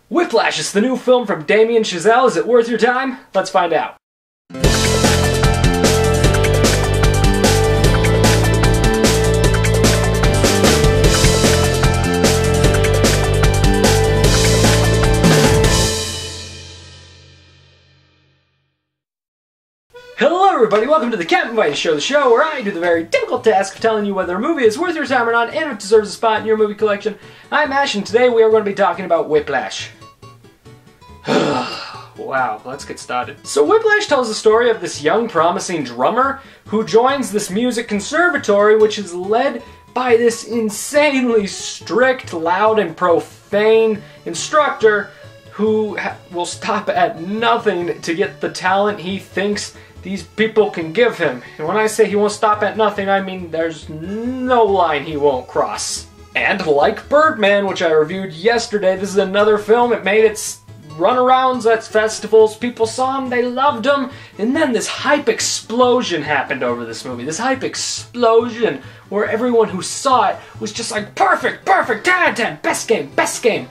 Whiplash is the new film from Damien Chazelle. Is it worth your time? Let's find out. Hello everybody, welcome to the Captain Vice Show, the show where I do the very difficult task of telling you whether a movie is worth your time or not and if it deserves a spot in your movie collection. I'm Ash and today we are going to be talking about Whiplash. Wow, let's get started. So Whiplash tells the story of this young promising drummer who joins this music conservatory which is led by this insanely strict, loud and profane instructor who will stop at nothing to get the talent he thinks these people can give him. And when I say he won't stop at nothing, I mean there's no line he won't cross. And like Birdman, which I reviewed yesterday, this is another film. It made its runarounds at festivals. People saw him, they loved him, and then this hype explosion happened over this movie. This hype explosion where everyone who saw it was just like, perfect, perfect, 10 out of 10, best game, best game.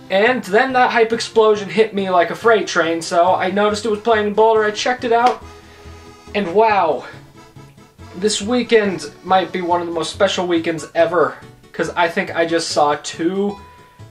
And then that hype explosion hit me like a freight train, so I noticed it was playing in Boulder, I checked it out, and wow, this weekend might be one of the most special weekends ever, because I think I just saw two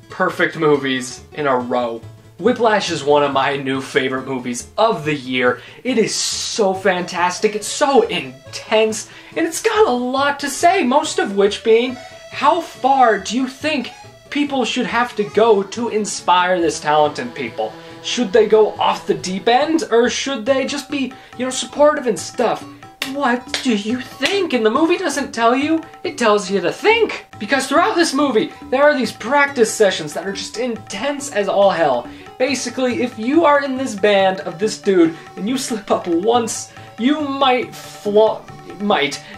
perfect movies in a row. Whiplash is one of my new favorite movies of the year. It is so fantastic, it's so intense, and it's got a lot to say, most of which being, how far do you think people should have to go to inspire this talent in people? Should they go off the deep end, or should they just be, supportive and stuff? What do you think? And the movie doesn't tell you, it tells you to think. Because throughout this movie, there are these practice sessions that are just intense as all hell. Basically, if you are in this band of this dude, and you slip up once, you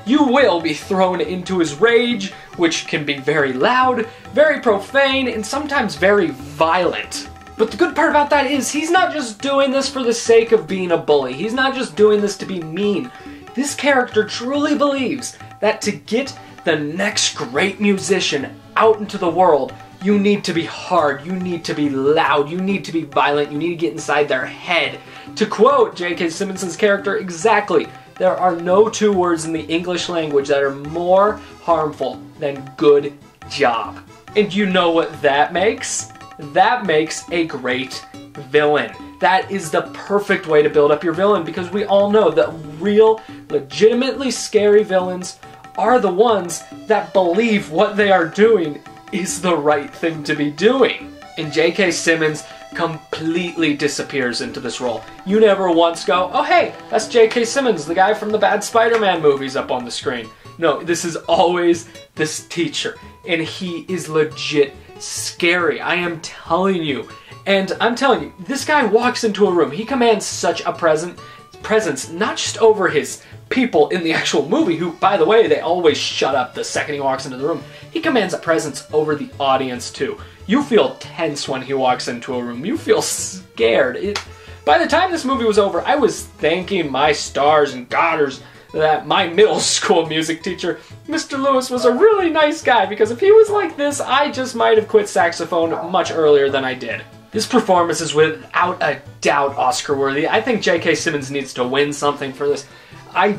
you will be thrown into his rage, which can be very loud, very profane, and sometimes very violent. But the good part about that is he's not just doing this for the sake of being a bully. He's not just doing this to be mean. This character truly believes that to get the next great musician out into the world, you need to be hard, you need to be loud, you need to be violent, you need to get inside their head. To quote J.K. Simmons' character exactly, there are no two words in the English language that are more harmful than good job. And you know what that makes? That makes a great villain. That is the perfect way to build up your villain, because we all know that real, legitimately scary villains are the ones that believe what they are doing is the right thing to be doing. And J.K. Simmons completely disappears into this role. You never once go, oh hey, that's J.K. Simmons, the guy from the bad Spider-Man movies up on the screen. No, this is always this teacher, and he is legit scary, I am telling you. And I'm telling you, this guy walks into a room, he commands such a presence, not just over his people in the actual movie, who, by the way, they always shut up the second he walks into the room. He commands a presence over the audience too. You feel tense when he walks into a room. You feel scared. By the time this movie was over, I was thanking my stars and garters that my middle school music teacher, Mr. Lewis, was a really nice guy, because if he was like this, I just might have quit saxophone much earlier than I did. This performance is without a doubt Oscar-worthy. I think J.K. Simmons needs to win something for this. I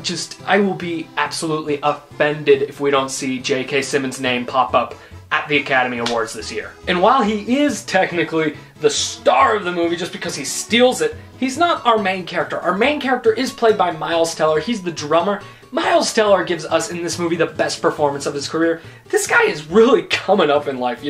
will be absolutely offended if we don't see J.K. Simmons' name pop up at the Academy Awards this year. And while he is technically the star of the movie just because he steals it, he's not our main character. Our main character is played by Miles Teller. He's the drummer. Miles Teller gives us in this movie the best performance of his career. This guy is really coming up in life,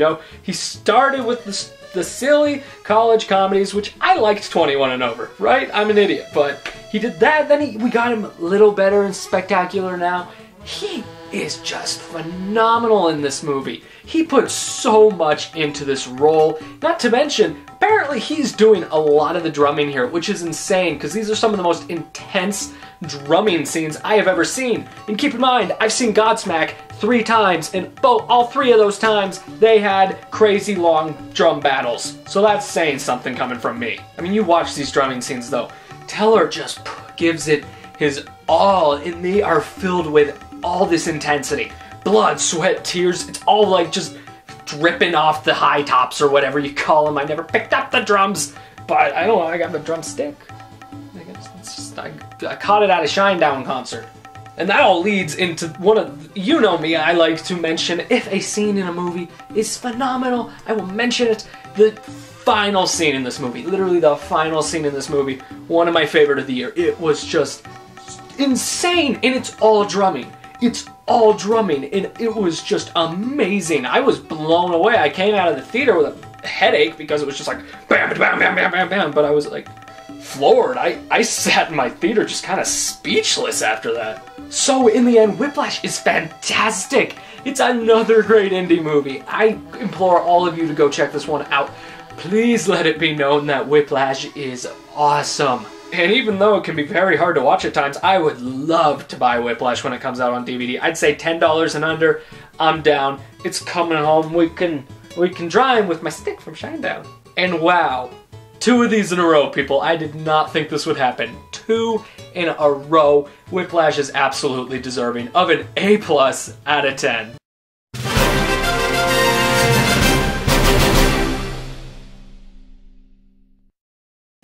He started with the silly college comedies, which I liked 21 and over, right? I'm an idiot, but he did that, then we got him a little better and spectacular now. He is just phenomenal in this movie. He put so much into this role, not to mention, apparently he's doing a lot of the drumming here, which is insane, because these are some of the most intense drumming scenes I have ever seen. And keep in mind, I've seen Godsmack 3 times, and all 3 of those times, they had crazy long drum battles. So that's saying something coming from me. I mean, you watch these drumming scenes though, Teller just gives it his all, and they are filled with all this intensity. Blood, sweat, tears, it's all like just dripping off the high tops or whatever you call them. I never picked up the drums, but I don't know, I got the drumstick. I caught it at a Shinedown concert. And that all leads into one of, you know me, I like to mention if a scene in a movie is phenomenal, I will mention it. The final scene in this movie, literally the final scene in this movie, one of my favorite of the year. It was just insane, and it's all drumming. It's all drumming, and it was just amazing. I was blown away. I came out of the theater with a headache because it was just like bam, bam, bam, bam, bam, bam, but I was like floored. I sat in my theater just kind of speechless after that. So in the end, Whiplash is fantastic. It's another great indie movie. I implore all of you to go check this one out. Please let it be known that Whiplash is awesome. And even though it can be very hard to watch at times, I would love to buy Whiplash when it comes out on DVD. I'd say $10 and under, I'm down. It's coming home. We can drive with my stick from Shinedown. And wow, 2 of these in a row, people. I did not think this would happen. 2 in a row. Whiplash is absolutely deserving of an A+ out of 10.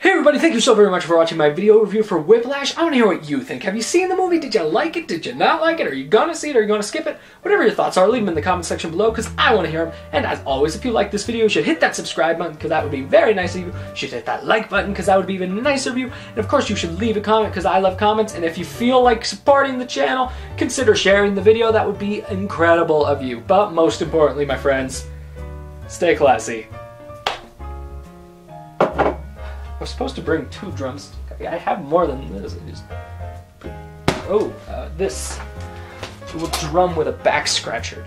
Hey everybody, thank you so very much for watching my video review for Whiplash. I want to hear what you think. Have you seen the movie? Did you like it? Did you not like it? Are you gonna see it? Are you gonna skip it? Whatever your thoughts are, leave them in the comment section below because I want to hear them. And as always, if you like this video, you should hit that subscribe button because that would be very nice of you. You should hit that like button because that would be even nicer of you. And of course, you should leave a comment because I love comments. And if you feel like supporting the channel, consider sharing the video. That would be incredible of you. But most importantly, my friends, stay classy. I was supposed to bring 2 drums. I have more than this. This will drum with a back scratcher.